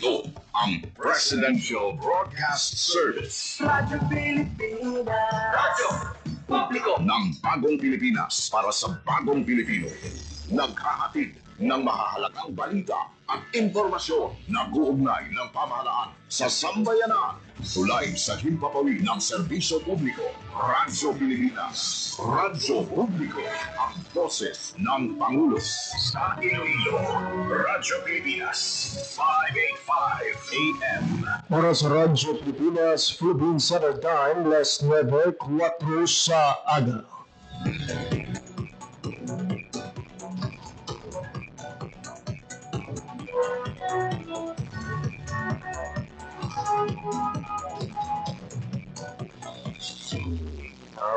Ito ang Presidential Broadcast Service. Radyo Pilipinas. Radyo Publiko ng Bagong Pilipinas para sa Bagong Pilipino. Naghahatid ng mahahalagang balita at impormasyon na guugnay ng pamahalaan sa sambayanan. Tulay sa himpapawi ng serbisyo publiko. Radyo Pilipinas. Radyo Publiko. Ang boses ng Pangulo. Sa Iloilo. Radyo Pilipinas. 585 AM. Para sa Radyo Pilipinas, Philippine Center Time, 9:04 sa aga.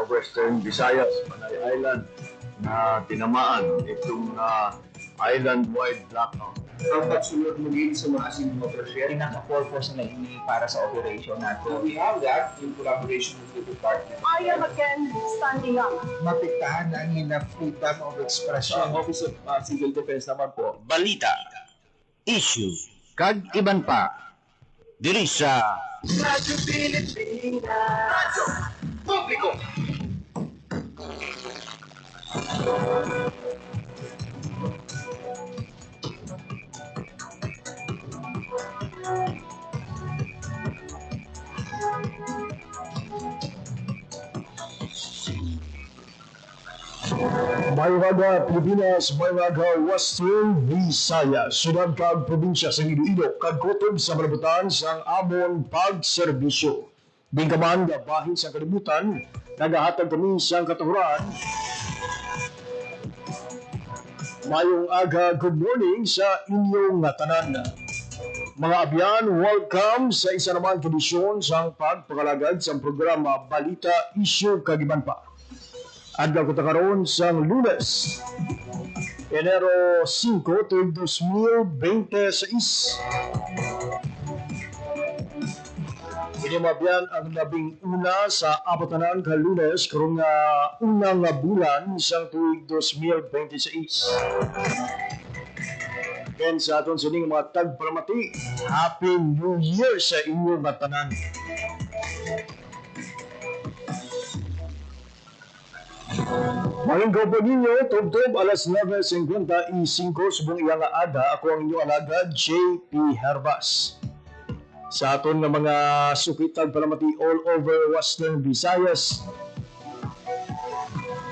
Western Visayas, Panay Island na tinamaan itong island-wide blackout. Ang pagsulot muli sa mga asin motor share. Pinaka-purpose na ini para sa operation natin. We have that in collaboration with the department. I am again standing up. Mapiktahan na ang freedom of expression. Sa Office of Civil Defense naman po, balita, issue, kag iban pa. Diri sa Radyo Pilipinas. Radyo Publiko. Mayraga, Pilipinas, Mayraga, Western Visayas, sunod kag probinsya sa Iloilo, kag kutob sa malabutan sang amon pagserbisyo. Bingkaman nga bahin sa kalibutan, nagahatag kami sa katuhuran. Mayong aga, good morning sa inyong tanan. Mga abyan, welcome sa isa naman edisyon sa pagpakalagad sa programa Balita, Issue, Kagiban pa. Adlaw ko karon sa Lunes, Enero 5, 2026. Ini mabyan ang labing una sa apatanan ka Lunes karon nga unang bulan sa tuig 2026. Again sa aton sining mga tagpalamati, Happy New Year sa inyong tanan. Malinggaw po ninyo, tubtob alas 9:55 subong iyang aga. Ako ang inyong alaga, JP Herbas. Sa aton nga mga sukitag palamati all over Western Visayas,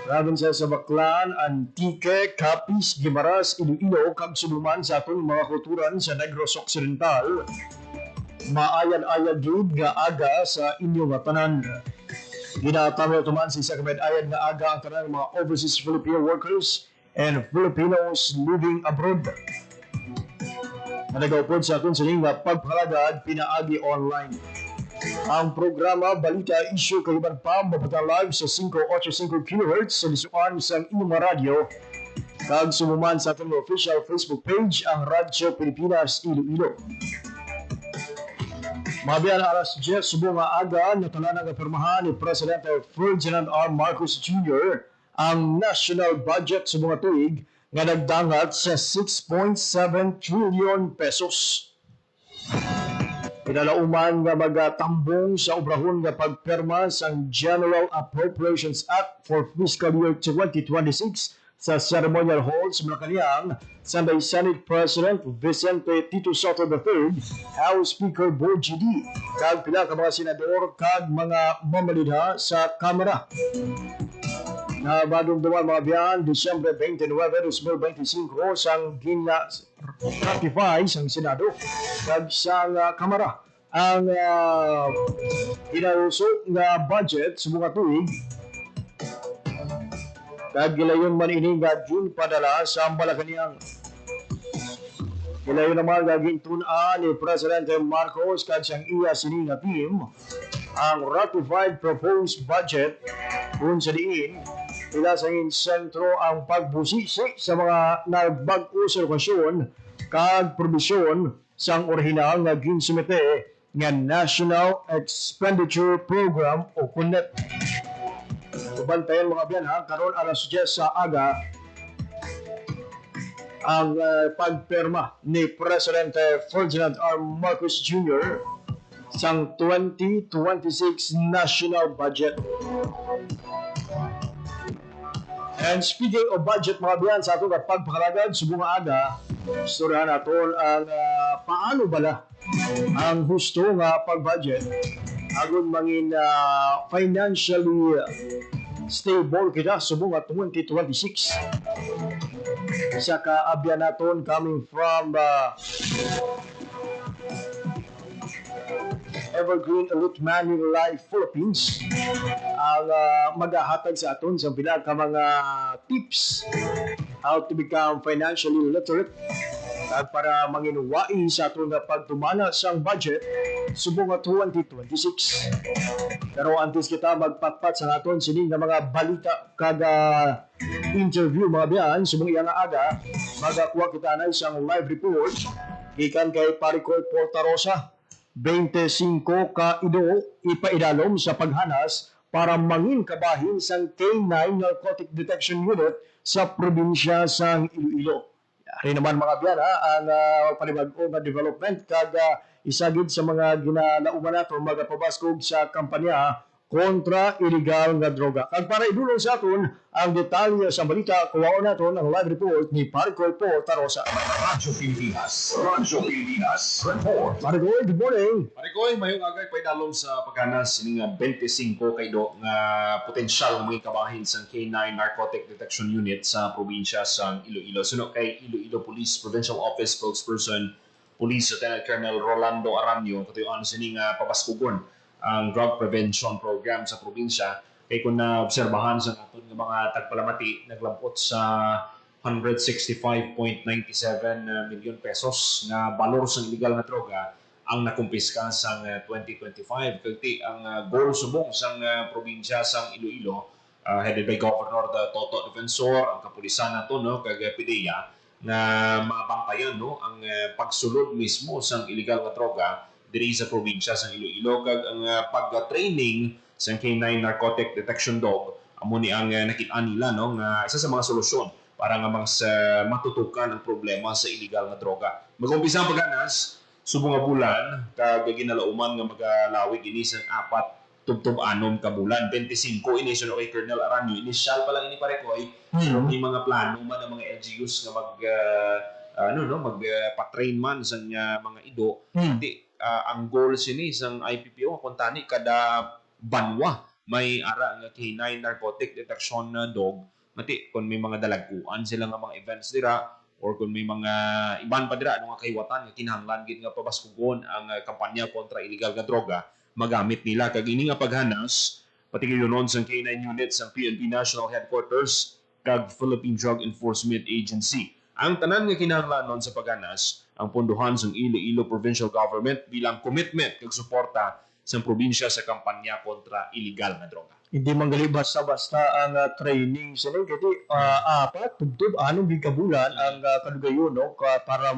province sa Baclan, Antique, Capiz, Guimaras, Iloilo, kag suluman sa aton mga kulturan sa Negros Occidental, maayan-ayan gid nga aga sa inyong tanan. Ginatamaw tuman sa isa kamed-ayan nga aga ang tanan mga overseas Filipino workers and Filipinos living abroad. Managaw sa aton sa nga pagpalagad pinaagi online. Ang programa Balita, Issue, Kagiban pa mabutang live sa 585 kHz sa lisuan sa inyong radyo kag sumuman sa aton official Facebook page ang Radyo Pilipinas Iloilo. Mabiyan alas 10 subong nga aga na tanan nga pirmahan ni Presidente Ferdinand R. Marcos Jr. ang national budget subong nga tuig nga nagdangat sa 6.7 trillion pesos. Pinalauman nga magatambong sa obrahon nga pagpirma sa General Appropriations Act for Fiscal Year 2026 sa Ceremonial Hall sa Malacanang, Sunday Senate President Vicente Tito Soto III, House Speaker Boji D, kag pila ka mga senador kag mga mamalidha sa Kamara. Na madumduman mga biyan, Disyembre 29, 2025, sang gina-ratify sang Senado kag sa Kamara ang inausok nga budget sa mga tuig kag gilayon man ini nga padala sa Malacanang. Gilayon naman gaging tun-an ni Presidente Marcos kag siyang iya sini nga team ang ratified proposed budget kung sa diin ila sa sentro ang pagbusisi sa mga nagbag-o sa lokasyon kag probisyon sang orihinal nga ginsumite nga National Expenditure Program o CONEP. Bantayan mga biyan ha, karon alas 10 sa aga ang pagpirma ni Presidente Ferdinand R. Marcos Jr. sang 2026 national budget. And speaking of budget mga biyan, sa atong pagpakalagad subong nga aga, istoryahan naton ang paano bala ang husto nga pag-budget agon mangin financially stable kita subong nga 2026. Sa kaabyan naton coming from Evergreen Elite Manulife Philippines ang magahatag sa aton sa bilang ka mga tips how to become financially literate at para manginuwai sa aton nga pagtumana sang budget subong nga 2026. Pero antes kita magpatpat sa aton sini nga mga balita kada interview mga biyan subong iya nga aga magakuha kita na isang live report gikan kay Paricoy Portarosa 25 ka ido ipaidalom sa paghanas para mangin kabahin sang K9 Narcotic Detection Unit sa probinsya sang Iloilo. Yari naman mga biyan ang panibag-o nga development kada isagid sa mga ginalauman nato magapabaskog sa kampanya kontra illegal nga droga. Kag para idulong sa aton ang detalye sa balita, kuwaon naton ang live report ni Paricoy Portarosa. Radyo Pilipinas. Radyo Pilipinas. Report. Paricoy, good morning. Marikoy, mayong agay paidalom sa pagkanas ini nga 25 kaydo nga potensyal nga mga kabahin sa K9 Narcotic Detection Unit sa probinsya sa Iloilo. Suno kay Iloilo Police Provincial Office Spokesperson Police Lieutenant Colonel Rolando Aranyo katuyoan sini nga pabaskugon ang drug prevention program sa probinsya kay kung naobserbahan sa aton nga mga tagpalamati naglampot sa 165.97 million pesos na balor sa illegal na droga ang nakumpiska sa 2025 kay ang goal subong sa probinsya sa Iloilo headed by Governor Toto Defensor ang kapulisan nato no kag PDEA na mabantayan no ang pagsulod mismo sa illegal nga droga diri sa probinsya sa Iloilo kag ang pag-training sa K9 Narcotic Detection Dog amo ni ang nakit-an nila no nga isa sa mga solusyon para nga mas matutukan ang problema sa illegal nga droga. Mag-umpisa ang pagganas subong nga bulan kag ginalauman nga magalawig ini sa 4 tubtob-anom ka bulan 25 ini suno kay Colonel Aranyo initial pa lang ini Paricoy pero may mga plano man ang mga LGUs nga magpa-train man sa mga ido ang goal sini sang IPPO kung tani kada banwa may ara nga K9 Narcotic Detection Dog mati kung may mga dalagkuan sila nga mga events dira or kung may mga iban pa dira nga kahiwatan nga kinahanglan gid nga pabaskugon ang kampanya kontra illegal nga droga magamit nila kag ini nga paghanas pati gayunon sa K9 units sa PNP National Headquarters kag Philippine Drug Enforcement Agency. Ang tanan nga kinahanglanon sa paghanas ang pondohan sa Iloilo Provincial Government bilang commitment kag suporta sa probinsya sa kampanya kontra illegal na droga. Hindi manggali basta-basta ang training sila kasi apat tubtob anong gikabulan ang kadugayon no para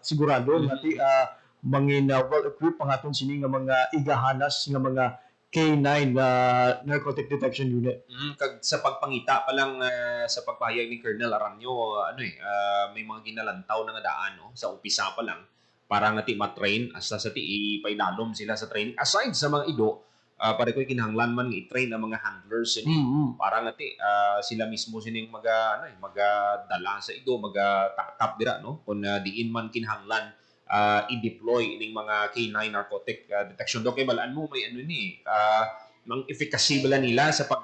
sigurado nati mangin well-equipped ang aton sini nga mga igahanas nga mga K9 Narcotic Detection Unit. Kag sa pagpangita pa lang sa pagpahayag ni Colonel Aranyo, may mga ginalantaw na nga daan no sa umpisa pa lang para nga ti matrain hasta sa ti ipainalom sila sa training aside sa mga ido para ko kinahanglan man nga i-train ang mga handlers ini para nga ti sila mismo sining magadala sa ido magatakap dira no kun diin man kinahanglan i-deploy ining mga K9 narcotic detection dog kay balaan mo may mang efficacy bala nila sa pag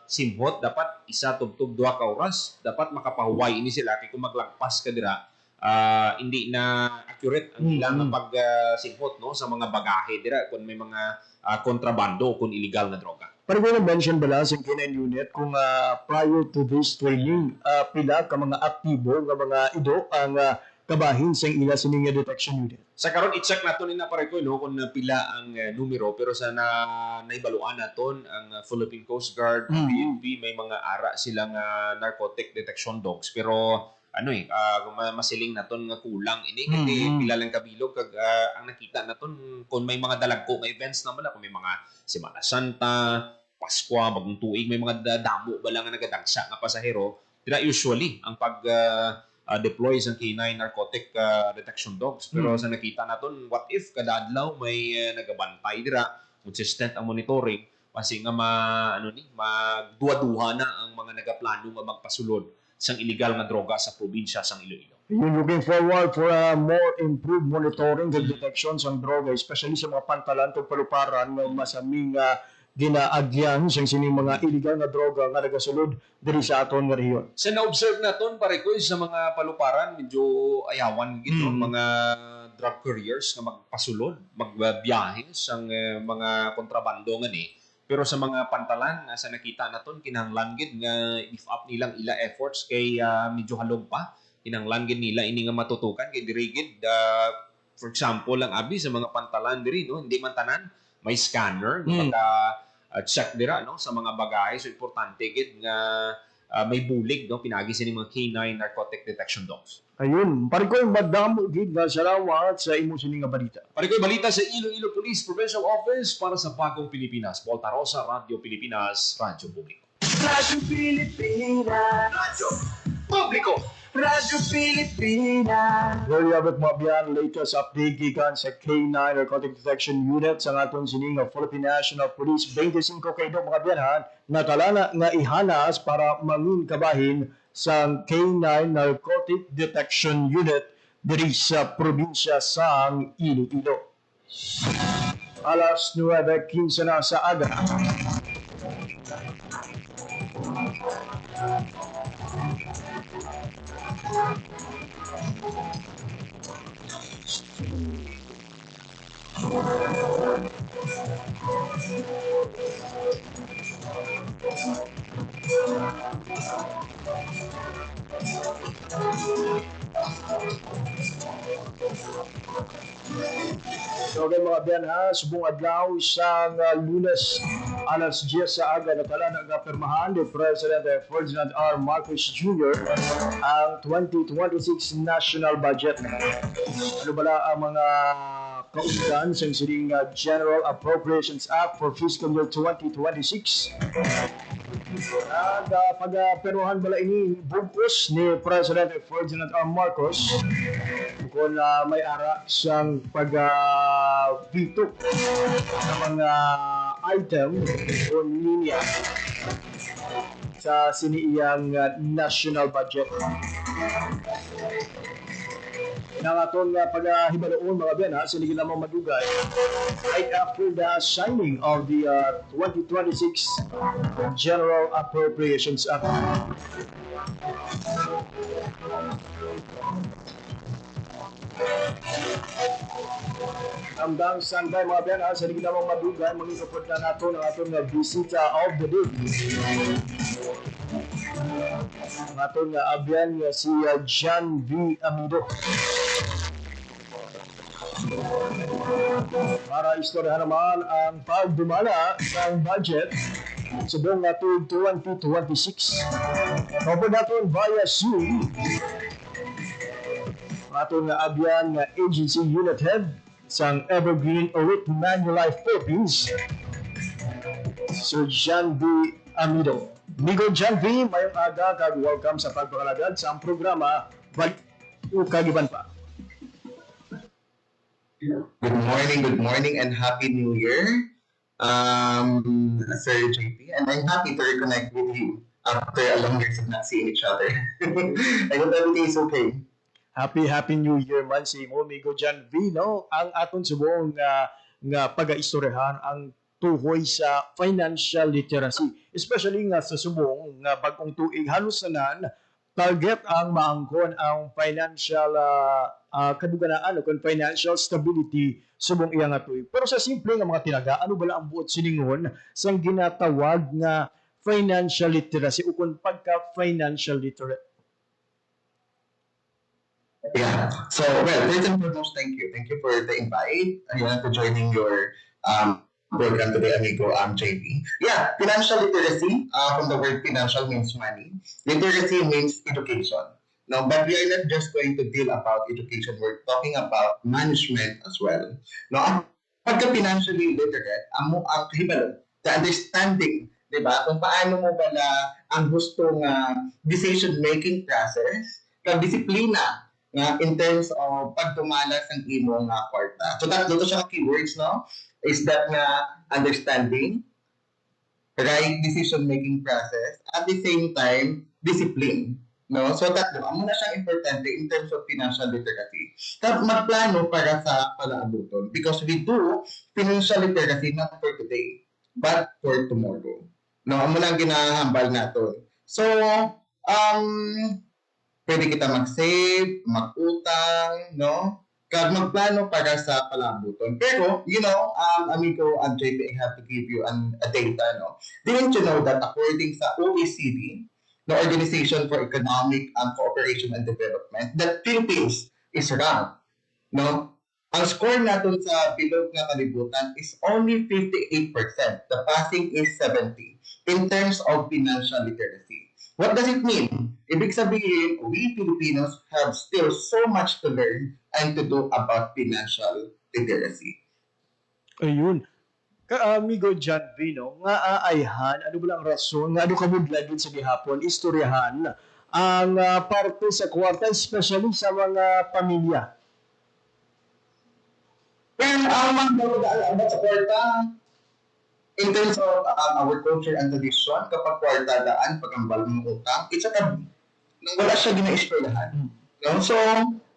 simhot dapat isa tubtub 2 ka oras dapat makapahuway ini sila kay kung maglagpas ka dira hindi na accurate ang ilang pag simhot no sa mga bagahe dira kung may mga kontrabando kung illegal na droga. Pero kung na-mention bala sa K9 unit kung prior to this training pila ka mga aktibo nga mga ido ang kabahin sa ila sining detection unit. Sa karon i-check nato ni na pare ko no kung pila ang numero pero sa naibaluan naton ang Philippine Coast Guard, PNP may mga ara silang narcotic detection dogs pero masiling naton nga kulang ini kasi pila lang kabilog kag ang nakita naton kung may mga dalagko nga events naman kung may mga Semana Santa, Pasko, bagong tuig may mga damo ba lang nga nagadagsa nga pasahero Dira usually ang pag-deploy sa K9 narcotic detection dogs. Pero sa nakita naton, what if kada adlaw may nagabantay dira, consistent ang monitoring, kasi nga magduwa-duha na ang mga nagaplano nga magpasulod sang illegal nga droga sa probinsya sang Iloilo. You're looking forward for a more improved monitoring and detection sa droga, especially sa mga pantalan o paluparan ng masaming ginaagyan sa sining mga illegal na droga nga nagasulod diri sa aton nga rehiyon. Sa na-observe naton, pare ko, sa mga paluparan, medyo ayawan gito mga drug couriers nga magpasulod, magbiyahe sa mga kontrabando nga ni. Pero sa mga pantalan, sa nakita naton, kinahanglan gid nga if up nilang ila efforts kay medyo halog pa. Kinahanglan gid nila ini nga matutukan kay diri gid for example lang abi sa mga pantalan diri no, hindi man tanan may scanner nga check dira no sa mga bagahe, so importante gid nga may bulig no pinagi sining mga K9 narcotic detection dogs. Ayun, pare ko madamo gid nga salamat sa imo sining nga balita. Pare ko balita sa Iloilo Police Provincial Office para sa Bagong Pilipinas, Volta Rosa, Radio Pilipinas, Radyo Publiko. Radyo Pilipinas. Radyo Publiko. Radyo Pilipinas. There you have it, mga biyan, latest update gikan sa K9 Narcotic Detection Unit sa aton sining nga Philippine National Police 25 kaydo mga biyan natalana nga ihanas para mangin kabahin sa K9 Narcotic Detection Unit diri sa probinsya sang Iloilo. Alas 9:15 na sa aga. So okay mga biyan subong adlaw sa Lunes alas 10 sa aga natala nga pirmahan ni President Ferdinand R. Marcos Jr. ang 2026 national budget. Ano bala ang mga kautan sa sining General Appropriations Act for fiscal year 2026? Pagperuhan bala ini bugos ni President Ferdinand R. Marcos kung may ara siyang pag-pito ng mga item o linya sa siniiyang national budget. Nang aton nga paghibaloon mga biyan sige lamang madugay right after the signing of the 2026 General Appropriations Act. Hanggang Sunday mga biyan sige lamang madugay magigapod na nato ng aton nga bisita of the day. Ang aton nga abyan nga si John V. Amido. Para istoryahan naman ang pagdumala sa budget sa buong tuig 2026. Kapag natin via Zoom, aton nga abyan nga agency unit head sang Evergreen Orit Manulife Philippines, Sir John V. Amido. Migo John V, mayong aga kag welcome sa pagpakalagad sa ang programa Balik o Kagiban Pa. Good morning, and Happy New Year, Sir JP. And I'm happy to reconnect with you after a long years of not seeing each other. I hope everything is okay. Happy New Year man si mo, Migo John V, no? Ang aton subong nga pag-istoryahan ang tuhoy sa financial literacy. Especially nga sa subong nga bagong tuig halos nanan target ang maangkon ang financial kaduganaan o financial stability subong iyang tuig. Pero sa simple nga mga tinaga, ano bala ang buot siningon sang ginatawag nga financial literacy o kung pagka-financial literate? Yeah. So, well, first and foremost, thank you. Thank you for the invite. To joining your program today, amigo, JP. Yeah, financial literacy, from the word financial means money. Literacy means education. No, but we are not just going to deal about education. We're talking about management as well. No, pagka financially literate, ang kahibalo, the understanding di ba? Kung paano mo bala ang gustong decision-making process, kag disiplina nga in terms of pagtumalas ng imong kwarta. So that dito siya keywords, no? Is that nga understanding, right decision-making process, at the same time, discipline. No? So tatlo, amo na siyang importante in terms of financial literacy. Magplano para sa palaabuton because we do financial literacy not for today, but for tomorrow. No, amo lang ginahambal naton. So, pwede kita mag-save, mag-utang, no? Kag magplano para sa palabuton. Pero, amigo and JP, I have to give you a data, no? Didn't you know that according sa OECD, the Organization for Economic Cooperation and Development, that Philippines is ranked, no? Ang score natin sa bilog na kalibutan is only 58%. The passing is 70 in terms of financial literacy. What does it mean? Ibig sabihin, we Filipinos have still so much to learn and to do about financial literacy. Ayun. Amigo John Vino, nga aayhan, ano ba lang rason, nga ano kamudlad din sa gihapon, istoryahan ang parte sa kwarta, especially sa mga pamilya. Well, ang mga sa kwarta, in terms of our culture and tradition, kapag kwarta daan, pag-ambal ng utang, it's a taboo. Wala siya gina-istoryahan. No? So,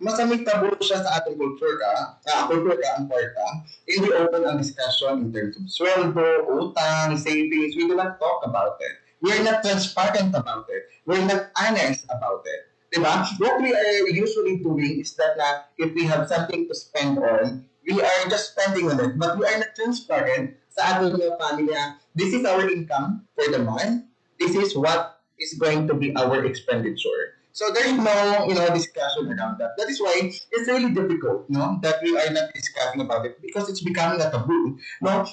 masamig tabo siya sa ating kultura ang kwarta. Hindi open ang discussion in terms of sweldo, utang, savings. We do not talk about it. We are not transparent about it. We're not honest about it. Diba? What we are usually doing is that if we have something to spend on, we are just spending on it. But we are not transparent sa ating pamilya. This is our income for the month. This is what is going to be our expenditure. So there is no, discussion around that. That is why it's really difficult, that we are not discussing about it because it's becoming a taboo,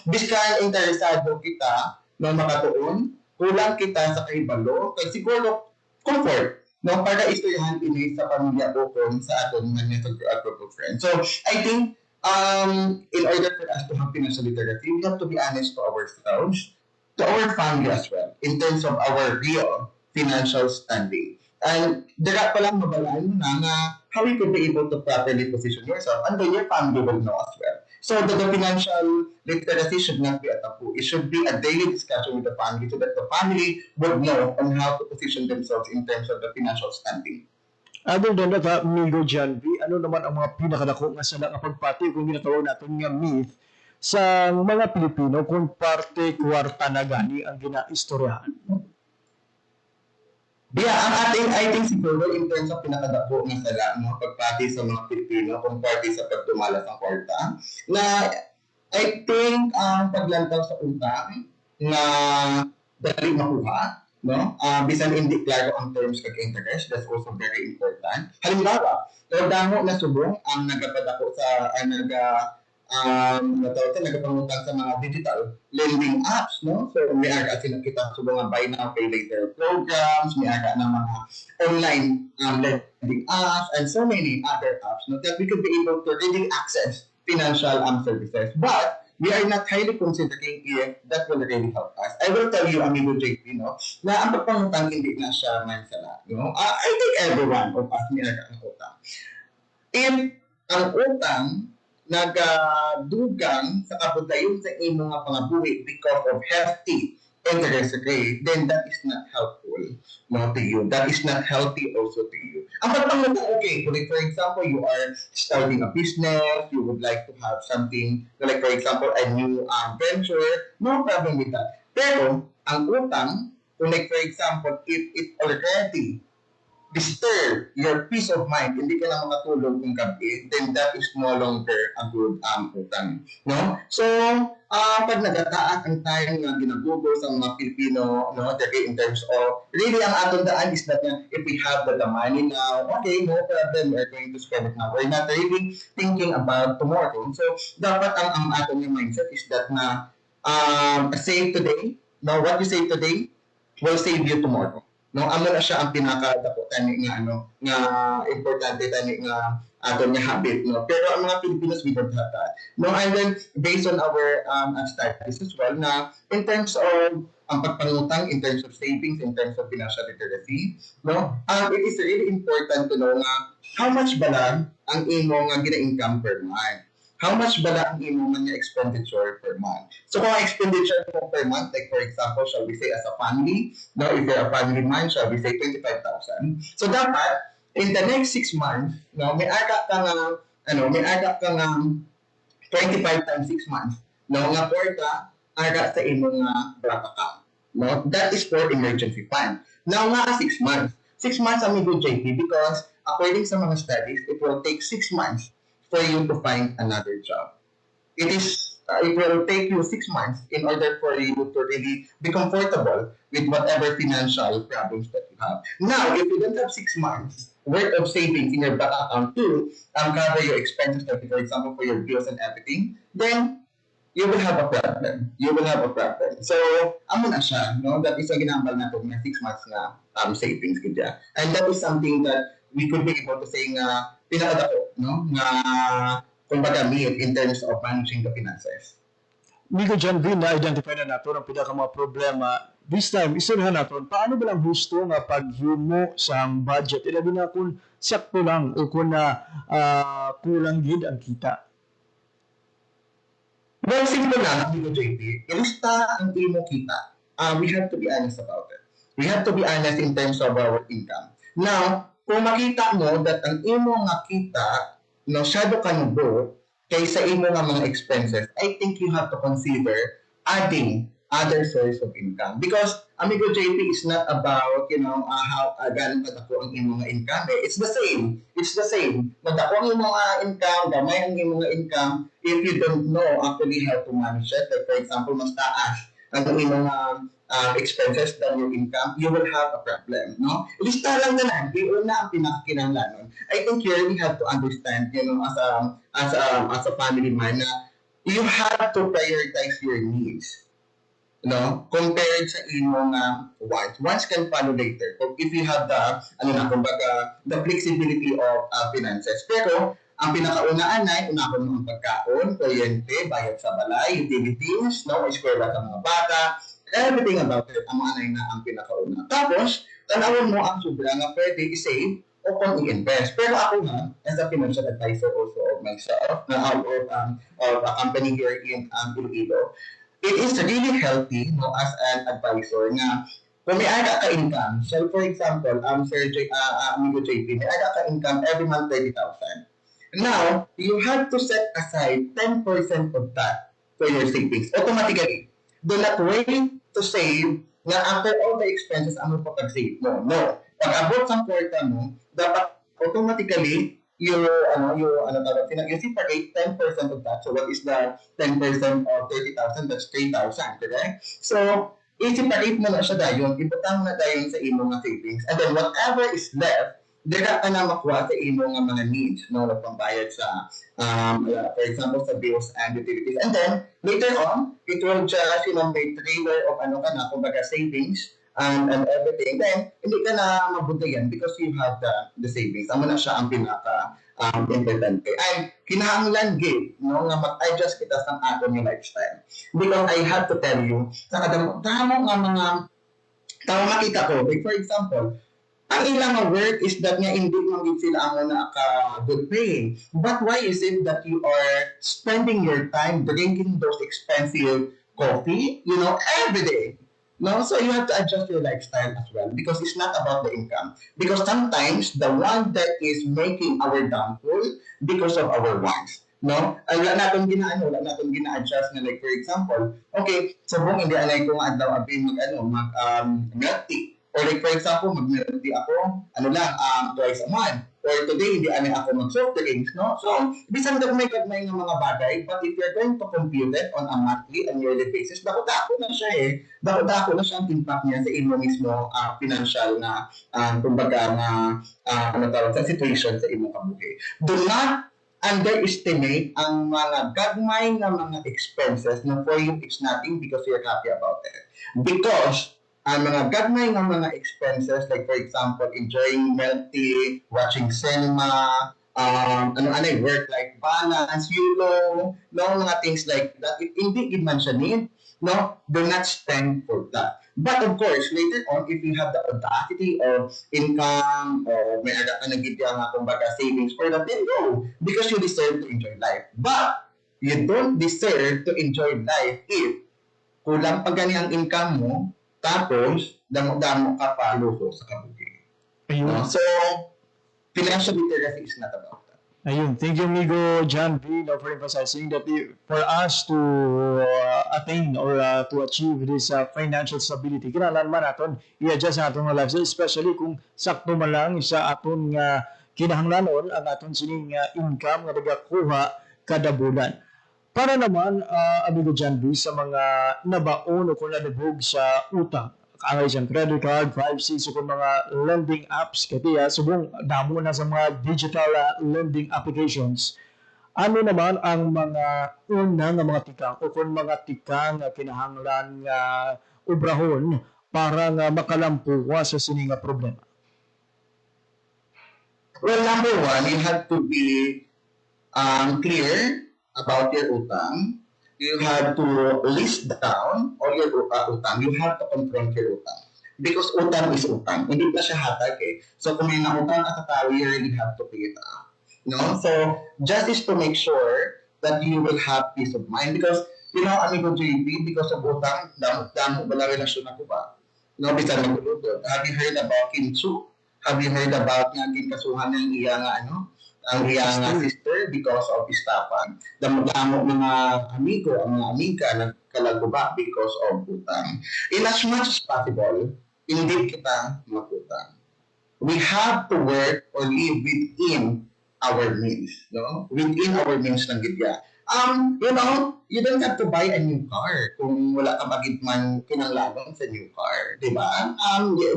Biskan interesado kita, makatuon, kulang kita sa kaibalo, kaya siguro comfort, para istoryahan ini sa pamilya o sa aton mga group of friends. So I think in order for us to have financial literacy, we have to be honest to ourselves, to our family as well, in terms of our real financial standing. And dira pa lang mabalaan mo na how you could be able to properly position yourself, and then your family will know as well. So the financial literacy should not be a taboo. It should be a daily discussion with the family so that the family would know on how to position themselves in terms of the financial standing. Other than that, amigo John V, ano naman ang mga pinakadako nga sala nga pagpati kung ginatawag natin nga myth sa mga Pilipino kung parte kwarta na gani ang ginaistoryahan? Yeah, I think siguro in terms of pinakadako ng sala, pagpati sa mga Pilipino, kung parte sa pagtumalas ng kwarta, na I think ang paglantaw sa utang na dali makuha, bisan hindi klaro ang terms kag interest, that's also very important. Halimbawa, damo na subong ang nagapadako sa nagapangutang sa mga digital lending apps, So may aga sila kita sa mga buy now pay later programs, may aga na mga online lending apps and so many other apps, that we could be able to really access financial services. But we are not highly considering if that will really help us. I will tell you, amigo JP, na ang pagpangutang hindi na siya mansala. I think everyone of us may aga ang utang. If ang utang nagadugang sa kabudayon sa imong mga pangabuhi because of hefty interest rate, then that is not helpful to you. That is not healthy also to you. Ang pagpangutang, okay, for example, you are starting a business, you would like to have something, like for example, a new venture, no problem with that. Pero, ang utang, like for example, if it already disturb your peace of mind, hindi ka na makatulog kung gabi, then that is no longer a good utang. So, pag nagataak ang time na ginagugol sa mga Pilipino, in terms of, really ang atong daan is that if we have the money now, okay, no problem, we're going to spend it now. We're not really thinking about tomorrow. So, dapat ang atong yung mindset is that save today, what you save today will save you tomorrow. Amo na siya ang pinakadako tani nga importante tani nga aton nga habit, Pero ang mga Filipinos, we don't have that. And then based on our studies as well, na in terms of ang pagpangutang in terms of savings, in terms of financial literacy, no? It is really important to know nga how much ba lang ang imo nga gina-income per month. How much ba lang ang imo man nga expenditure per month. So kung ang expenditure mo per month, like for example, shall we say as a family, no, if you're a family man, shall we say 25,000. So dapat in the next 6 months, no, may aga ka nga 25 times 6 months, no, nga porta aga sa imo nga bank account. No, that is for emergency fund. Now nga 6 months. 6 months amigo JP because according sa mga studies, it will take 6 months for you to find another job. It will take you 6 months in order for you to really be comfortable with whatever financial problems that you have. Now, if you don't have 6 months worth of savings in your bank account to cover your expenses, like for example, for your bills and everything, then you will have a problem. So, amo na siya, no? That is ang ginambal natin na 6 months na savings kaya. And that is something that we could be able to say nga pinakadako, no? Nga kumbaga meet in terms of managing the finances. Migo John B, na-identify na nato ang pinaka mga problema. This time, istoryahan natin, paano ba lang gusto nga paghumo sa budget? Ilabi na kung sakto lang o kung na kulang gid ang kita. Well, simple lang, Migo JP. Ilista ang imo kita. We have to be honest about it. We have to be honest in terms of our income. Now, kung makita mo that ang imo nga kita no shadow kanubo kaysa imo nga mga expenses, I think you have to consider adding other source of income. Because amigo JP is not about, how gaano kadako ang imo nga income. It's the same. Madako ang imo nga income, gamay ang imo nga income, if you don't know actually how to manage it. Like for example, mas taas ang imo nga expenses than your income, you will have a problem, no? Lista lang na yun na ang pinakakinanglanon. I think you really have to understand, as a family man, na you have to prioritize your needs, no? Compared sa imong wants. Wants can follow later. If you have the flexibility of finances. Pero ang pinakaunaan ay unahon mo ang pagkaon, kuryente, bayad sa balay, utilities, no? Eskwela sa mga bata, everything about it, ang mga na ang pinakauna. Tapos, tanawin mo ang sobra nga pwede i-save o kung i-invest. Pero ako nga, as a financial advisor also of myself, of a company here in Iloilo, it is really healthy, no, as an advisor na kung may aga ka income, so for example, amigo JP, may aga ka income every month 30,000. Now, you have to set aside 10% of that for your savings. Automatically. Do not wait to save na after all the expenses ang mo pag-save mo. No. Pag abot sa kwarta mo, dapat automatically you separate 10% of that. So what is the 10% of 30,000? That's 3,000, correct? So, i-separate mo na siya dayon, ibutang na dayon sa imong savings. And then whatever is left, dira ka na makuha sa imong mga needs, no, na pambayad sa, for example, sa bills and utilities. And then, later on, it will just, may trailer of kumbaga savings and everything. Then, hindi ka na mabuntayan because you have the savings. Amo na siya ang importante. And kinahanglan gid, no, nga mag-adjust kita sa aton yung lifestyle. Because I have to tell you, sa damo nga mga tao makita ko, like for example, ang ilang work is that nga hindi mo gid sila ang good paying. But why is it that you are spending your time drinking those expensive coffee, every day? No, so you have to adjust your lifestyle as well because it's not about the income. Because sometimes the one that is making our downfall because of our wants. No? Wala natin gina-adjust na like for example, okay, sabong hindi alay ko nga adlaw abi milk tea. Or like for example, mag-milk tea ako, twice a month. Or today, hindi ako mag-soft drinks, no? So, bisan na may kagmay ng mga bagay, but if you're going to compute it on a monthly and yearly basis, dako-dako na siya eh. Dako-dako na siya ang impact niya sa imo mismo financial na, kumbaga, sa situation sa imo kabuhi. Do not underestimate ang mga gagmay na mga expenses na for you it's nothing because you're happy about it. Because ang mga gagmay ng mga expenses, like for example, enjoying milk tea, watching cinema, work-life balance, mga things like that, if hindi gid man siya need, no, do not spend for that. But of course, later on, if you have the audacity of income or may aga ka nagigya nga kumbaga savings for that, then go. Because you deserve to enjoy life. But you don't deserve to enjoy life if kulang pa gani ang income mo, tapos damo-damo ka pa luho sa kabukid. Ayun. No? So, financial literacy is not about that. Ayun, thank you, amigo John V, for emphasizing that for us to attain or to achieve this financial stability, kinahanglan man natin i-adjust ang atong lifestyle, especially kung sakto man lang sa aton nga kinahanglanon ang aton sining income nga nagakuha kada bulan. Para naman, amigo John V, sa mga nabaon o kung nadabog sa utang, ang isang credit card, 5-6 o kung mga lending apps, kaya subong damo na sa mga digital lending applications. Ano naman ang mga unang mga tikang o kung mga tikang kinahanglan nga ubrahon para nga makalampuwa sa sining nga problema? Well, number one, you have to be clear about your utang. You have to list down all your utang. You have to confront your utang. Because utang is utang. Hindi pa siya hatag eh. So kung may nautang ka sa tao, you really have to pay it off. No? So, just is to make sure that you will have peace of mind. Because, you know, amigo JP, because of utang, damo ba na relasyon ako ba? No, bisan nagulugod. Have you heard about Kim Chu? Have you heard about nga ginkasuhan ng iyang ang iyang sister because of istapan. Damo-damo mga amigo, ang mga amiga nagkalaguba because of utang. In as much as possible, hindi kita magutang. We have to work or live within our means, no? Within our means ng gidya. You know, you don't have to buy a new car kung wala ka bagid man kinanglaban sa new car, di ba?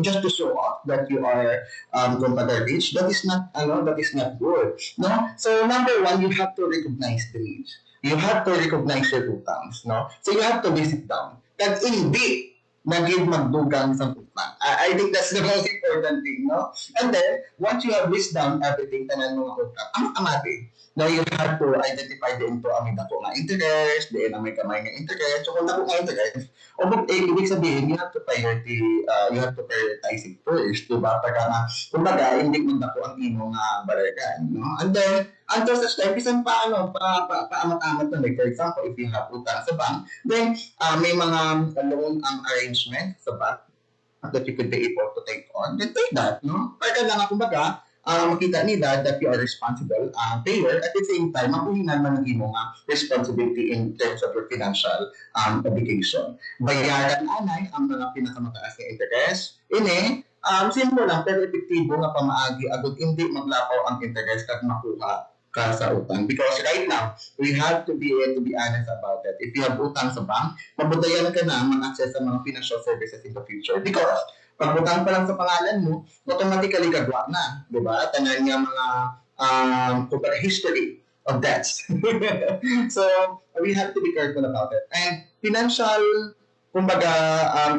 Just to show off that you are kumbaga rich, that is not good, no? So number one, you have to recognize the needs. You have to recognize your utang, no? So you have to visit down. That hindi naging magdugang sa utang. I think that's the most important thing, no? And then, once you have list down everything, tanan mga utang, amati. Now, you have to identify din ito ang dako nga interest, din ang may kamay nga interest. So, kung dako nga interest, ibig sabihin, you have to prioritize it first, diba? Pagka nga, kumbaga, hindi mo dako ang imo nga baragan, no? And then, until such time, bisan paamat-amat na, like, for example, if you have utang sa bank, then, may mga loan ang arrangement sa bank that you could be able to take on, then take that, no? Pagka lang, kumbaga, makita nila that you are responsible payer, at the same time, mapuhinan man ang imo nga responsibility in terms of your financial obligation. Bayaran anay ang mga pinakamataas na interest. Ini, simple lang, pero epektibo nga pamaagi agad hindi maglapaw ang interest at makuha ka sa utang. Because right now, we have to be honest about that. If you have utang sa bank, mabutayan ka na mag-access sa mga financial services in the future. Because pag utang pa lang sa pangalan mo, automatically gagawa na. Diba? Tanan nga mga history of debts. So, we have to be careful about it. And financial, kumbaga,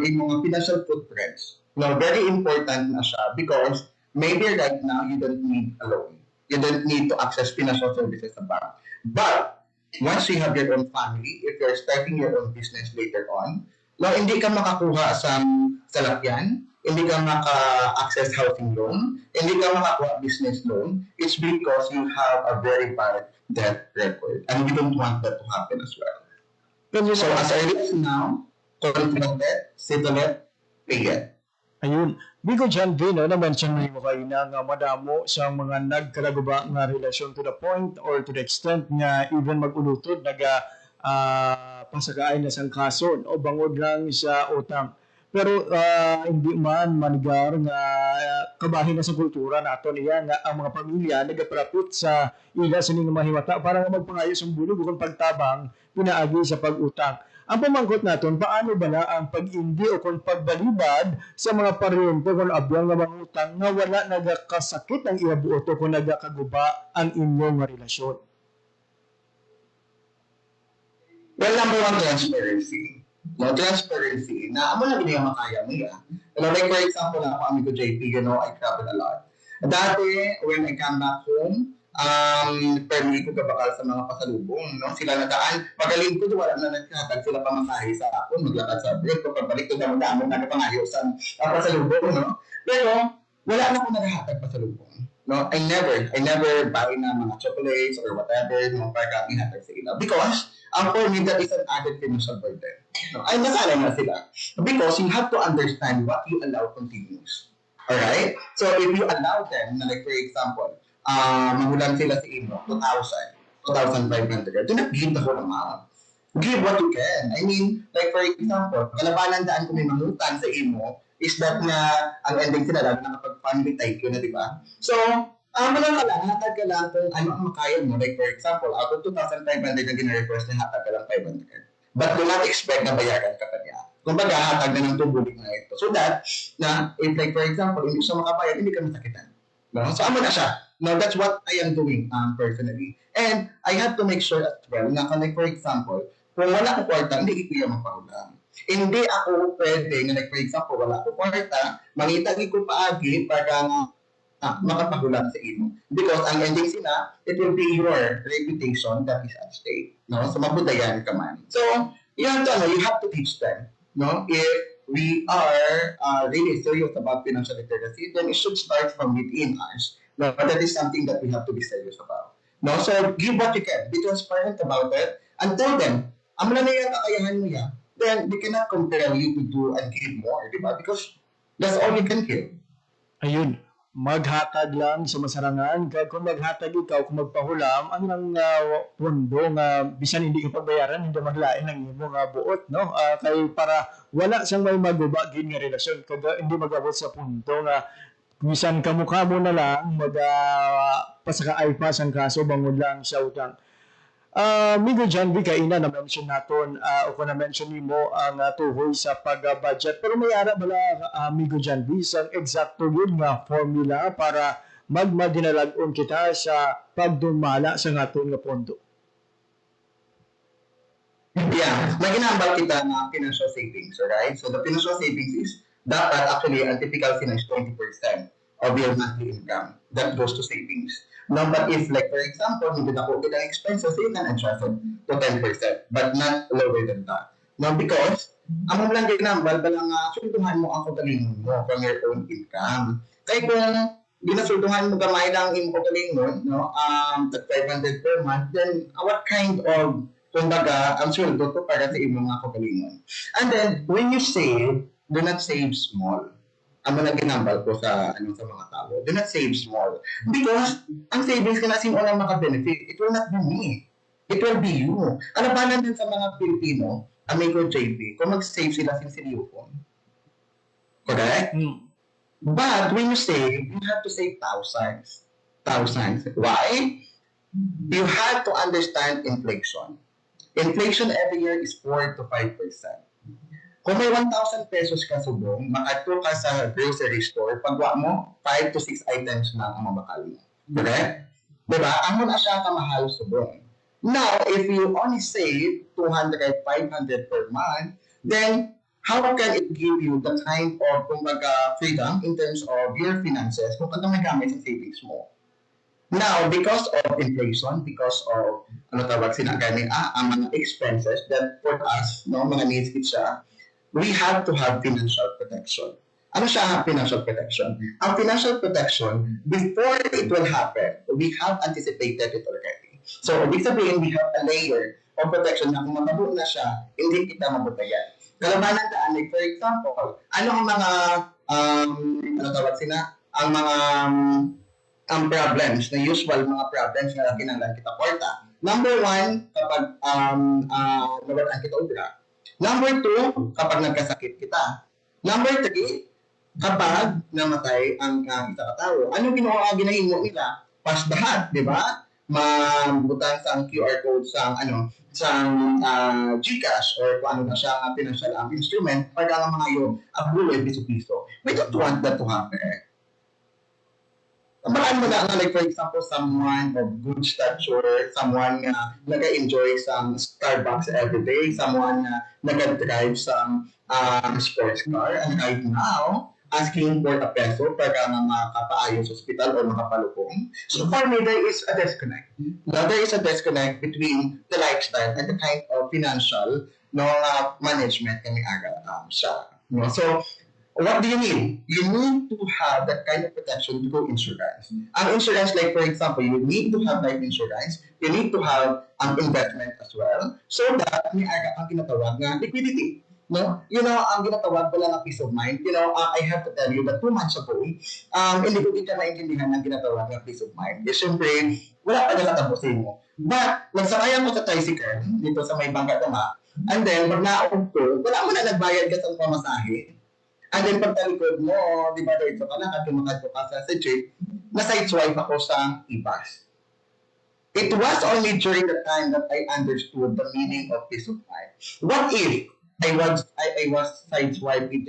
yung mga financial footprints, very important na siya because maybe right now, you don't need a loan. You don't need to access financial services sa bank. But, once you have your own family, if you're starting your own business later on, hindi ka makakuha sa salakyan, hindi ka maka-access housing loan, hindi ka makakuha business loan, it's because you have a very bad debt record. And we don't want that to happen as well. So as early as now, confront it, settle it, pay it. Ayun. Bigo dyan, Vino, na-mention mo kayo na nga madamo sa mga nagkalaguba nga relasyon to the point or to the extent nga even mag-ulutod, pasagaay na sang kaso o bangod lang sa utang. Pero hindi man manigar nga kabahin na sa kultura nato niya nga ang mga pamilya nagaprapit sa ila sining mahiwata para nga magpangayos ang bulog kung pagtabang pinaagi sa pag-utang. Ang pamangkot naton, paano ba na ang pag-indi o kung pagbalibad sa mga paryente kung abyang nga mga utang nga wala nagakasakit ang iabuot o kung nagakaguba ang inyong relasyon? Well, number one, transparency. Transparency. Na amo na binigyan makaya niya. Like for example, ako amigo JP, I travel a lot. Dati, when I come back home, permi ko kabakal sa mga pasalubong, no? Sila nadaan, pagaling ko, wala na nagkatag sila pamasahe sa ako, maglakad sa break, pagbalik ko na madamon na kapangayo sa pasalubong, no? Pero, wala na ako naghahatag pasalubong. No, I never buy na mga chocolates or whatever, no, para kami hatag sa ila. Because, for me, that is an added financial burden. No, ay, nasanay na sila. Because you have to understand what you allow continues. Alright? So, if you allow them, na like for example, magulang sila sa imo, 2,000, 2,500, do not give the whole amount. Give what you can. I mean, like for example, kalabanan daan kung may mangutan sa imo, is that na ang ending sila lalo na kapag family type yun na, di ba? So, malang ka lang, hatag ka lang kung ano ang makaya mo. Like for example, out of 2,500 na gina-request niya, hatag ka lang 500. But do not expect na bayaran ka pa niya. Kung baga, hatag na ng tubuling na ito. So that, na, if like for example, hindi siya makabayad, hindi ka masakitan. No? So, amo na siya. No, that's what I am doing personally. And I have to make sure as well na like for example, kung wala ko kwarta, hindi ikuya magpahulang. Hindi ako pwede, na like for example, wala ko kwarta, mangitagi ko paagi para makapagulang sa ino. Because ang ending sila, it will be your reputation that is at stake. No? So, mabudayan ka man. So, you have to teach them. No? If we are really serious about financial literacy, then it should start from within us. No? But that is something that we have to be serious about. No? So, give what you can. Be transparent about it and tell them, amla na yan, kakayahan mo yan. Then we cannot compare you to do and give more, di ba? Because that's all you can give. Ayun, maghatag lang sa masarangan. Kung maghatag ikaw, kung magpahulam, ang nang pondo nga bisan hindi ka pagbayaran, hindi maglain ng imo nga buot, no? Kay para wala siyang may maguba gin nga relasyon, kada hindi magabot sa punto nga bisan kamukha mo na lang pasakaay pa sang kaso bangod lang sa utang. Migo Janvi, kaina na-mention naton o kung na-mention mo ang tuhoy sa pag-budget. Pero may ara bala, Migo Janvi, isang eksakto yun nga formula para magmadinalagon kita sa pagdumala sa aton nga pondo. Yeah, maginambal kita na financial savings, alright? So the financial savings is dapat actually, ang typical sina is 20% of your monthly income. That goes to savings. No, but if like for example, hindi na ko kita expenses, you can adjust it to 10%, but not lower than that. No, because ang lang ginambal balang sultuhan mo ang kagalingon mo from your own income. Kaya kung ginasultuhan mo gamay lang yung kagalingon, no, at 500 per month, then what kind of kumbaga ang sweldo to para sa imong mga kagalingon. And then when you save, do not save small. Ang mga ginambal ko sa sa mga tao, do not save small. Because ang savings ka nasin unang maka-benefit, it will not be me. It will be you. Alabanan din sa mga Pilipino, amigo JP, kung mag-save sila sin seryoso. Correct? But when you save, you have to save thousands. Thousands. Why? You have to understand inflation. Inflation every year is 4 to 5%. Kung may 1,000 pesos ka subong, makato ka sa grocery store, pagwa mo, 5 to 6 items na ang mabakal mo. Correct? Diba? Ang na siya kamahal subong. Now, if you only save 200, 500 per month, then how can it give you the kind of kumbaga freedom in terms of your finances kung ano may gamit sa savings mo? Now, because of inflation, because of ang mga expenses that for us, no, mga needs siya, we have to have financial protection. Ano siya financial protection? Ang financial protection, before it will happen, we have anticipated it already. So, ibig sabihin, we have a layer of protection na kung matabuo na siya, hindi kita mabutayan. Kalabanan daan, like for example, ano ang mga, ang mga problems, na usual mga problems na kinanglan kita kwarta. Number 1, kapag nawalan kita ubra. Number 2, kapag nagkasakit kita. Number 3, kapag namatay ang isa katao. Anong ginahin mo nila? Pasdahat, di ba? Mabutan sa QR code sa GCash or kung ano na siya financial instrument para ang mga yung abuloy piso-piso. We don't want that to happen. Marami na like for example, someone of good stature, someone na nag-enjoy sa Starbucks every day, someone na nag-drive sa sports car, and right now, asking for a peso para nga makapaayon sa hospital or makapalukong. So for me, there is a disconnect. Now, there is a disconnect between the lifestyle and the kind of financial management kami aga siya. No? So, what do you need? You need to have that kind of protection through insurance. Ang insurance, like for example, you need to have life insurance, you need to have an investment as well, so that may aga ang kinatawag na liquidity. No? Ang ginatawag ko lang ng peace of mind. I have to tell you that 2 months ago, hindi ko kita maintindihan ng ginatawag ng peace of mind. Siyempre, wala pa nalatapusin mo. But, nagsakayan ko sa tricycle, dito sa may bangka tama, and then, pag naawag ko, wala mo na nagbayad ka sa pamasahe. And then, pag talikod mo, di ba, dito ka lang, at tumakad ko ka sa jeep, na-side swipe ako sa e-bus. It was only during the time that I understood the meaning of peace of mind. What if I was sideswiped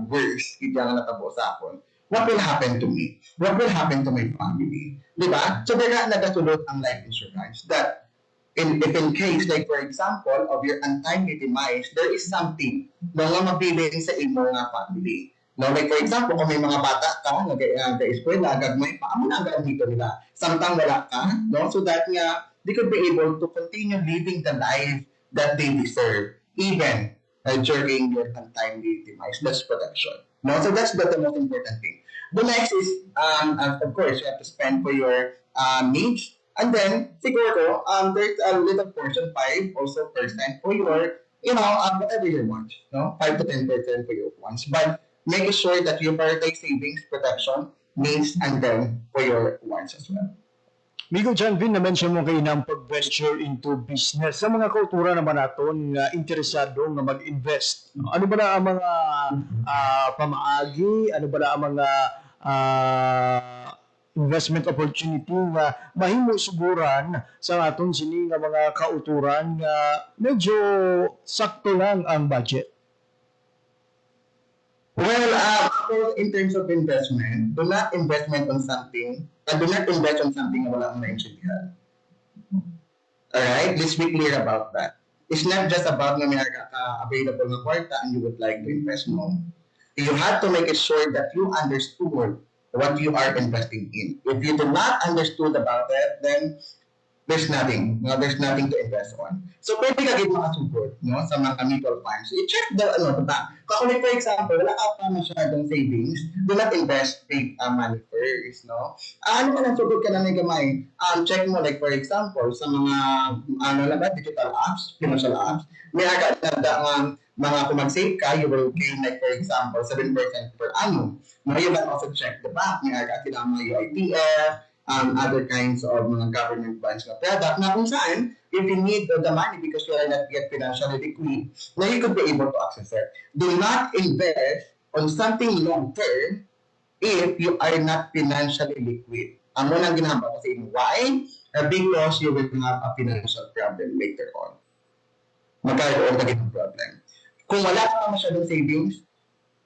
worse, natabo sa akin. What will happen to me? What will happen to my family? Diba? So, kaya nagasulot ang life insurance that if in case, like for example, of your untimely demise, there is something na nga mabilin sa imo nga family. No, like for example, kung may mga bata ka, nag-eskwela, gagmay pa, amo na ang dito nila. Samtang wala ka, no? So that nga, they could be able to continue living the life that they deserve. Even during your untimely demise. That's protection. No? So that's the most important thing. The next is, of course, you have to spend for your needs. And then, siguro, there's a little portion, 5% for your, whatever you want. No? 5 to 10% for your wants. But make sure that you prioritize savings, protection, needs, and then for your wants as well. Migo Janvin, na-mention mo kayo ng pag-venture into business. Sa mga kultura naman natin nga interesado nga mag-invest. Ano ba na ang mga pamaagi? Ano ba na ang mga investment opportunity nga mahimo suguran sa aton sini nga mga kauturan nga medyo sakto lang ang budget? Well, in terms of investment, do not invest on something na wala mong naintindihan. Alright? Let's be clear about that. It's not just about na may available na kwarta and you would like to invest more. You have to make sure that you understood what you are investing in. If you do not understood about it, then there's nothing. No, there's nothing to invest on. So, pwede ka gawin makasugod, no, sa mga mutual funds. So, i-check the bank. Kung for example, wala ka pa masyadong savings, do not invest big money first, no? Ano ka lang sugod ka na may gamay? Check mo, like for example, sa mga, digital apps, financial apps, may agad na mga kung mag-save ka, you will gain, like for example, 7% per annum. Now, you can also check the bank. May agad sila mga UITF, other kinds of mga government bonds na product na kung saan, if you need the money because you are not yet financially liquid, now you could be able to access it. Do not invest on something long-term if you are not financially liquid. Ang munang ginagawa ko sa inyo. Why? Because you will have a financial problem later on. Magkaroon na ganang problem. Kung wala ka masyadong savings,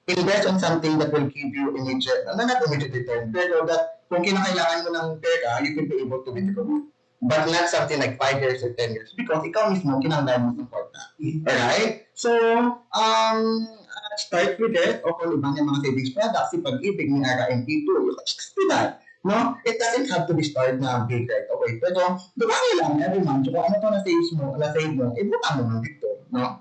invest on something that will give you immediate, not immediate return, pero that kung kinakailangan mo ng pera, you could be able to withdraw. But not something like 5 years or 10 years because ikaw mismo kinanglan mo ng kwarta. Alright? So, start with it o kung ibang yung mga savings products, si Pag-ibig, ni RMP2, you can just do that. No? It doesn't have to be started na big right away. Pero, dumami lang every month. Kung ano to na-save mo, ibuka mo lang dito. No?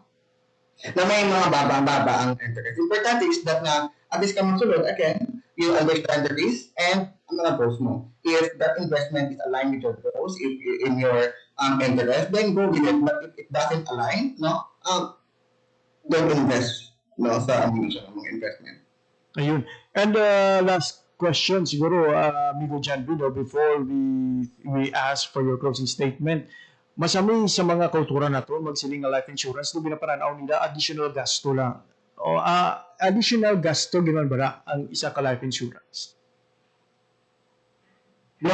Na may mga baba-baba ang interest. Important is that na at least ka magsulod, again, you understand the risk and ang mga goals mo. If that investment is aligned with your goals, if in your interest, then go with it. But if it doesn't align, no, don't invest sa mga investment. Ayun. And last question siguro, Amigo Janvin, before we ask for your closing statement, masami sa mga kultura na to, magsiling nga life insurance, nung binaparanaw nila, additional gasto lang. O additional gasto, gano'n ba na ang isa ka life insurance? No.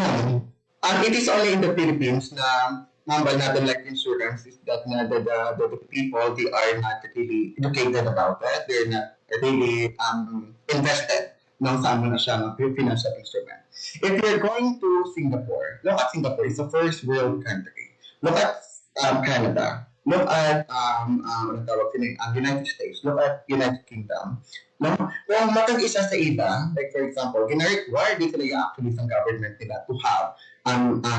It is only in the Philippines na mambal natin life insurance is that the people, they are not really educated about it. They're not really invested sa na siya ng financial instrument. If you're going to Singapore, look at Singapore. It's a first world country. Look at Canada. look at ano tawag sila, United States, look at United Kingdom. No? Kung matag-isa sa iba, like for example, gina-require din sila yung actually sa government nila to have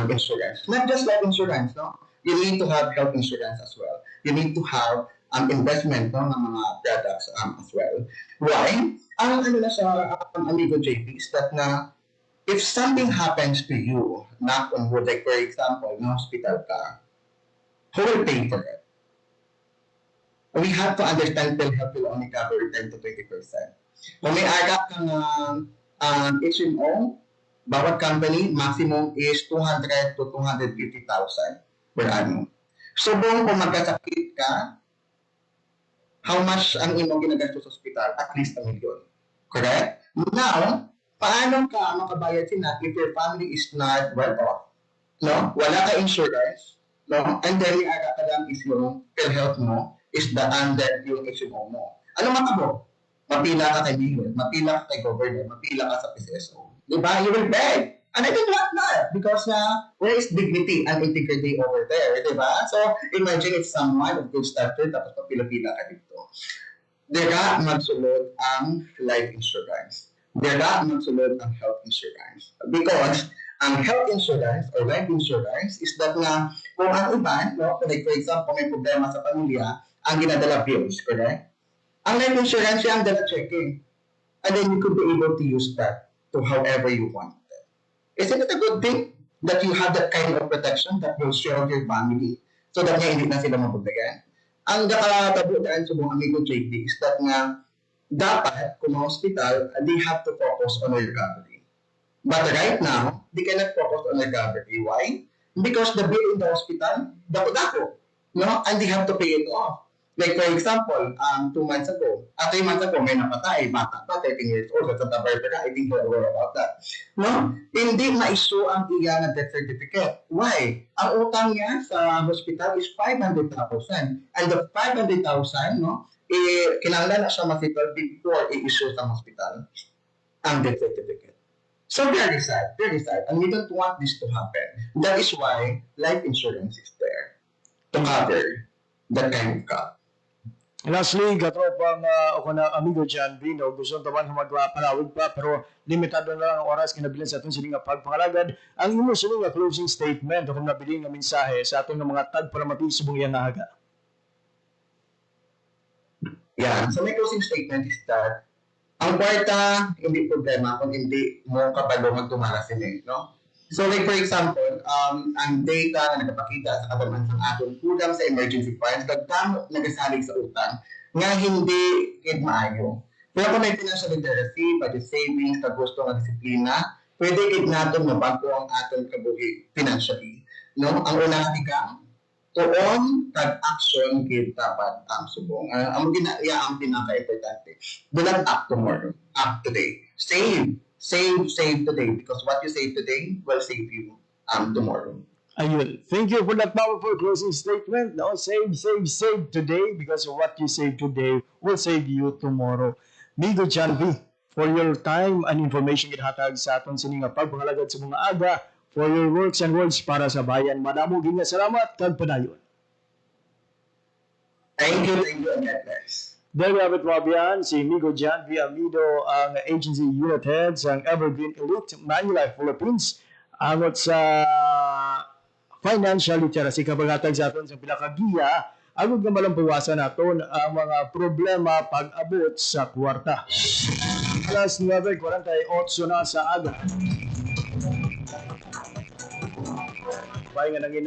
insurance. Not just life insurance, no? You need to have health insurance as well. You need to have investment no, ng mga products as well. Why? Ang ano na sa amigo JP is that na if something happens to you, knock on wood, like for example, na hospital ka, who will pay for it? We have to understand PhilHealth will only cover 10 to 20%. Kung may agak kang HMO, bawat company, maximum is 200 to 250,000 per annum. So, kung magkasakit ka, how much ang imong ginagastos sa hospital? At least 1 million. Correct? Now, paano ka makabayad sila if your family is not well off? No? Wala ka insurance. No? And then, yung agak ka lang is yung PhilHealth mo, is the under yung HMO mo. Ano matabo? Mapila ka kay Mayor, mapila ka kay Governor, mapila ka sa PCSO. Diba? You will beg. And I don't want that because where is dignity and integrity over there? Diba? So, imagine if someone of good stature tapos mapila-pila ka dito. Dira magsulod ang life insurance. Dira magsulod ang health insurance. Because ang health insurance or life insurance is that nga kung ang iba, no, like for example, may problema sa pamilya, ang ginadala bills, correct? Ang life insurance yung dala checking. And then you could be able to use that to however you want. Isn't it a good thing that you have that kind of protection that will shield your family so that nga hindi na sila mabundagan? Ang nakatabo daan sa mga amigo JP is that nga dapat kung hospital, they have to focus on recovery. But right now, they cannot focus on recovery. Why? Because the bill in the hospital, dako-dako. No? And they have to pay it off. Like for example, 2 months ago, 3 months ago, may napatay, bata pa, 13 years old, sa Santa Barbara, I think you're aware about that. No? Hindi ma-issue ang iya na death certificate. Why? Ang utang niya sa hospital is 500,000. And the 500,000, no, kinanglan na siya masipal before i-issue sa hospital ang death certificate. So very sad, very sad. And we don't want this to happen. That is why life insurance is there to cover that kind of cost. Lastly, katropang ako na amigo John Vino, gusto naman magparawid pa pero limitado na lang ang oras kinabilin sa atong siling pagpangalagad. Ang imo siling closing statement o kung nabiling na mensahe sa atong mga tagparamati subong iyang haga. Yeah, so my closing statement is that ang kwarta, hindi problema kung hindi mo kabalo magtumara sila, no? So like for example, ang data na nagpapakita sa kadaman ng atong kulang sa emergency funds, dagdam nagasalig sa utang, nga hindi kid maayo. Pero kung may financial literacy, budget savings, kagusto ng disiplina, pwede kid natin mabago ang atong kabuhi financially. No? Ang unang ikang, tuon kag-action kid dapat ang subong. Ang pinaka-importante. Do not act tomorrow, act today. Save today because what you save today will save you tomorrow. Ayun. Thank you for that powerful closing statement. No, save today because what you save today will save you tomorrow. Migo John V, for your time and information githatag sa aton sining pagpangalagad sa mga aga for your works and words para sa bayan. Madamo ginga salamat kag padayon. Thank you, and God bless. There we have it, Wabian, si Migo John V. Amido, ang agency unit head sa Evergreen Elite Manulife Philippines. Angot sa financial literacy, kabagatag sa aton sa pinakagiya, agad nga malang pawasan naton ang mga problema pag-abot sa kwarta. Alas 9:48 na sa aga. Bahay nga nangin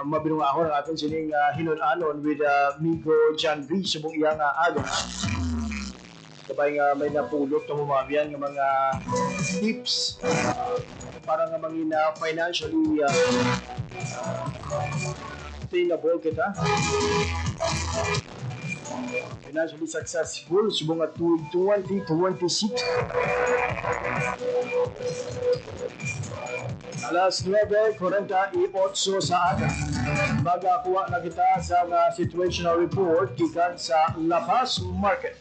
mabinong ako ng aton sining hinon-anon with Migo John V. Subong iyang aga. Kabay nga may napulot ng umabiyan ng mga tips para nga mangin financially sustainable kita. Financially successful subong at 2026. Alas 9:48 sa aga. Magakuha na kita sa situational report gikan sa Lapas Market.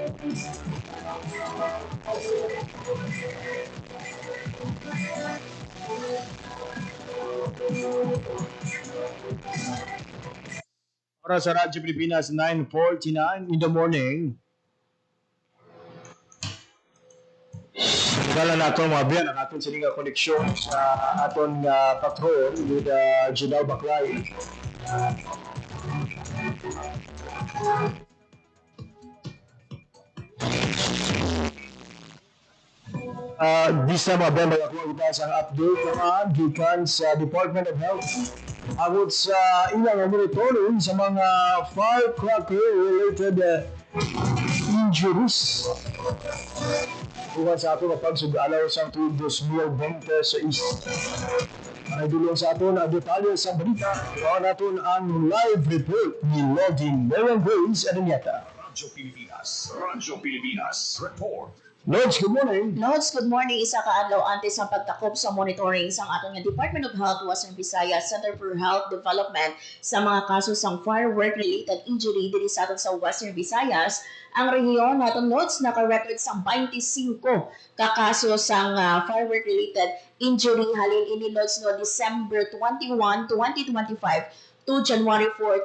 Oras sa Radyo Pilipinas, 9:49 in the morning. Kala na ito mga biyan ang aton sininga koneksyon sa aton patrol with Janelle Baclay. Di sa mga biyan ako itas ang update naman gikan sa Department of Health agad sa ilang monitoring sa mga firecracker-related injuries. Bukan sa ato kapag sugalaw sa tuwing 2026. Para dulong sa ato na detalye sa balita, gawa natin ang live report ni Lodin Meron Grace Adanyata. Radyo Pilipinas, report. Lods, good morning. Lods, good morning. Isa ka adlaw antes ang pagtakop sa monitoring sang atong Department of Health Western Visayas Center for Health Development sa mga kaso sang firework-related injury diri sa aton sa Western Visayas. Ang rehiyon naton Lods naka-record sang 25 ka kaso sang firework-related injury halin ini Lods no December 21, 2025 to January 4,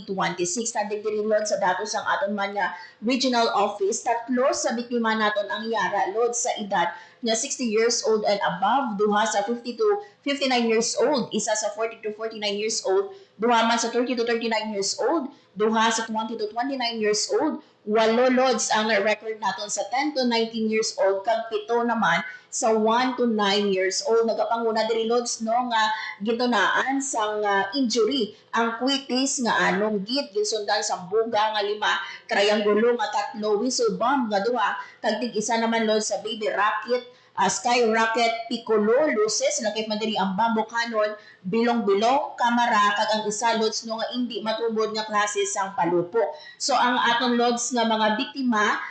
2026. Tandig diri Lods sa datos ang aton man nga regional office. Tatlo sa biktima naton ang yara Lods sa edad nga 60 years old and above, duha sa 50 to 59 years old, isa sa 40 to 49 years old, duha man sa 30 to 39 years old, duha sa 20 to 29 years old, walo Lods ang record naton sa 10 to 19 years old, kag pito naman sa 1 to 9 years old. Nagapanguna diri Lods no nga gitunaan sang injury ang quitis nga anong git gisundan sa buga nga 5, triangulo nga 3, whistle bomb nga 2, kag tig-isa naman Lods sa baby rocket, skyrocket, piccolo, luces, lakip man diri ang bamboo cannon, bilong-bilong, kamera, kag ang isa Lods no nga hindi matubod nga klase sang palupo. So ang aton Lods nga mga biktima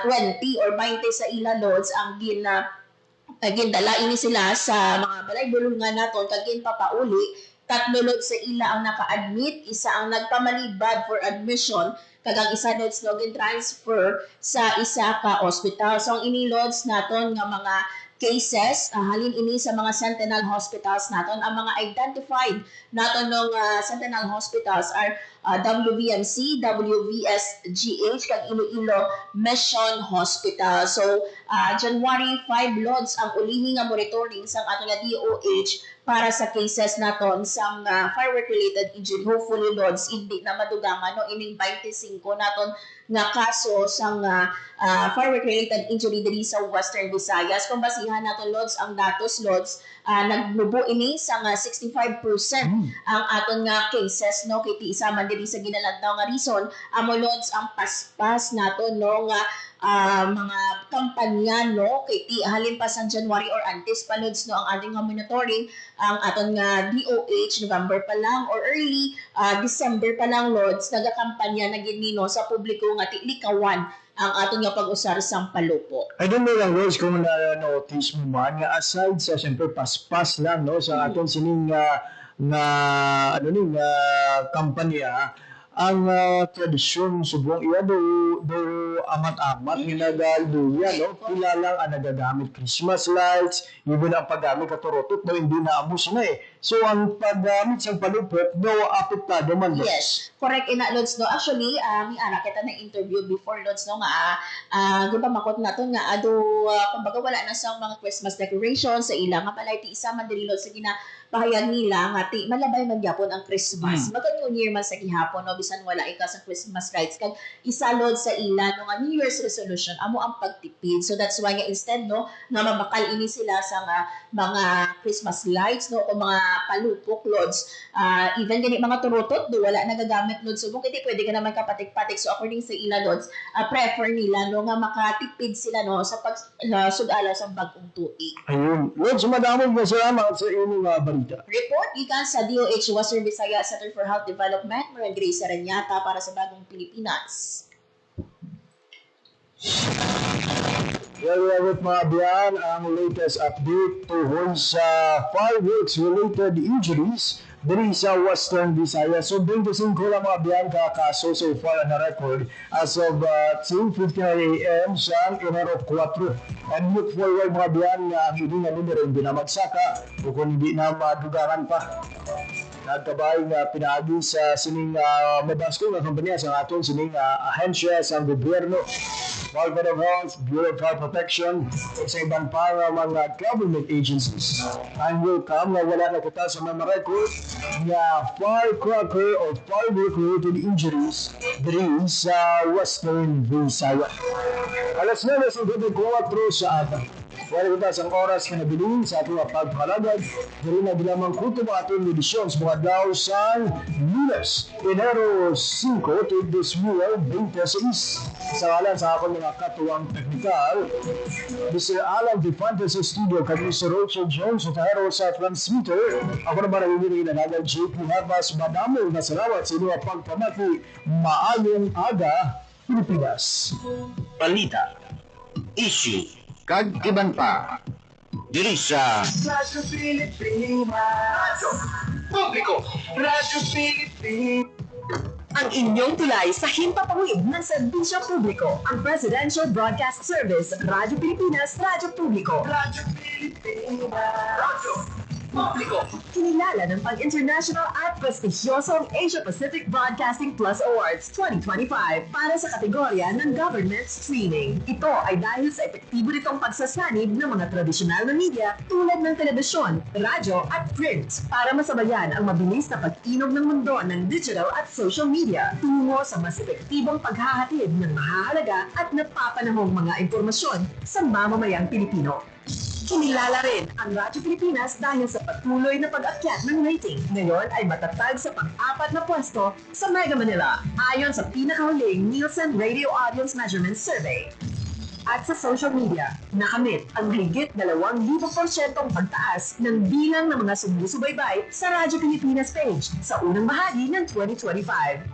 20 or 20 sa ila Lods ang gindala ini sila sa mga balay bulungan naton kag papauli. 3 Lods sa ila ang naka-admit, isa ang nagpamalibad for admission, kag ang isa Lods no gin-transfer sa isa ka ospital. So ang ini Lods naton nga mga cases halin ini sa mga Sentinel hospitals naton. Ang mga identified naton ng Sentinel hospitals are WVMC, WVSGH, kag Iloilo Mission Hospital. So January 5 Lods ang ulihi nga monitoring sang aton nga DOH para sa cases naton sang firework-related injury. Hopefully Lods hindi na madugangan no ining 25 naton nga kaso sang firework-related injury diri sa Western Visayas. Kung basihan naton Lods ang datos Lods, nagnubo ini sa 65% ang aton nga cases no kay ti isa man diri sa ginalantaw nga reason amo Lods ang paspas naton no nga mga kampanya no kay ti halin pa sang January or antes pa Lods no ang ating nga monitoring ang aton nga DOH November pa lang or early December pa lang Lods nagakampanya na ginino sa publiko nga ti likawan ang aton nga pag-usar sang palupo. I don't know lang Rose kung na-notice mo man nga aside sa siyempre paspas lang no sa aton sining nga kampanya ang tradisyon subong iya do amat-amat ginagaluya no kilalang ang nagagamit Christmas lights even ang paggamit katurutot no hindi na amos na so ang paggamit sa palupot no apektado man Yes, correct ina Lods no. Actually mi ana kita na interview before Lods no nga di ba makot naton nga ado kumbaga wala na sa mga Christmas decorations sa ila nga palay ti isa man diri Lods sa ginapahayag nila nga ti malabay man gyapon ang Christmas New Year man sa gihapon no bisan wala ika sa Christmas lights kag isa Lods sa ila no nga New Year's resolution amo ang pagtipid. So that's why nga instead no nga mabakal ini sila sa mga Christmas lights no o mga palupok Lods even gani mga turutot do wala nagagamit Lods subong hindi pwede ka naman kapatik-patik. So according sa ila Lods prefer nila no nga makatipid sila no sa pag sugala sa bagong tuig. Ayun Lods madamog na salamat sa inyong balita. Report gikan sa DOH Western Visayas Center for Health Development, Maria Grace Aranyata para sa Bagong Pilipinas. Gagawin mga biyan ang latest update tungkol sa fireworks-related injuries diri sa Western Visayas. So 25 lang mga biyan kakaso so far na record as of 10:59 a.m. sa Enero 4. And look forward mga biyan nga ang hindi nga numero hindi na magsaka o kung hindi na madugangan pa. Nagkabay nga pinaagi sa sining mabasko nga kompanya sa aton sining ahensya sa gobyerno, Department of Health, Bureau of Fire Protection, at sa ibang pa mga government agencies. Ang welcome nga wala na kita sa mga record nga firecracker or firework-related injuries diri sa Western Visayas. Alas 9:54 sa atin. Wala kita sa oras na nabiling sa ating pagpalagad. Dili na bilamang kuto ba ating edisyon sa mga daw sa Lunes, Enero 5 to 2026. Sa ngalan sa akong mga katuwang teknikal, Mr. Alan Defante sa studio, kami Mr. Roger Jones sa Tahero sa transmitter. Ako naman ang hindi na JP Harbas. Madamong na salamat sa inyo pagpamati. Maayong aga, Pilipinas. Balita, issue, kag iban pa. Diri sa Radyo Pilipinas. Publiko. Radyo Pilipinas. Ang inyong tulay sa himpapawid ng serbisyo publiko, ang Presidential Broadcast Service, Radyo Pilipinas, Radyo Publiko. Radyo Pilipinas. Radyo Publiko. Kinilala ng pang-international at prestigyosong Asia Pacific Broadcasting Plus Awards 2025 para sa kategorya ng Government Streaming. Ito ay dahil sa epektibo nitong pagsasanib ng mga tradisyonal na media tulad ng telebisyon, radyo at print para masabayan ang mabilis na pag-inog ng mundo ng digital at social media tungo sa mas epektibong paghahatid ng mahahalaga at napapanahong mga impormasyon sa mamamayang Pilipino. Kinilala rin ang Radyo Pilipinas dahil sa patuloy na pag-akyat ng rating. Ngayon ay matatag sa pang-4 na pwesto sa Mega Manila ayon sa pinakahuling Nielsen Radio Audience Measurement Survey. At sa social media, nakamit ang higit 2,000% pagtaas ng bilang ng mga sumusubaybay sa Radyo Pilipinas page sa unang bahagi ng 2025.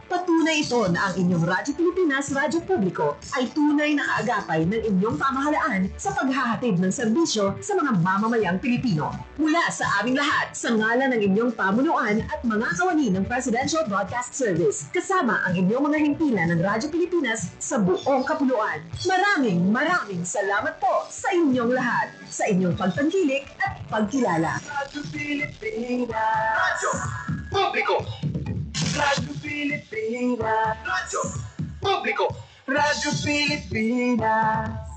Patunay ito na ang inyong Radyo Pilipinas Radyo Publiko ay tunay na kaagapay ng inyong pamahalaan sa paghahatid ng serbisyo sa mga mamamayang Pilipino. Mula sa aming lahat, sa ngalan ng inyong pamunuan at mga kawani ng Presidential Broadcast Service, kasama ang inyong mga himpilan ng Radyo Pilipinas sa buong kapuluan. Maraming salamat po sa inyong lahat, sa inyong pagtangkilik at pagkilala. Radyo Pilipinas. Radyo Publiko. Radyo Pilipinas. Radyo Publiko. Radyo Pilipinas.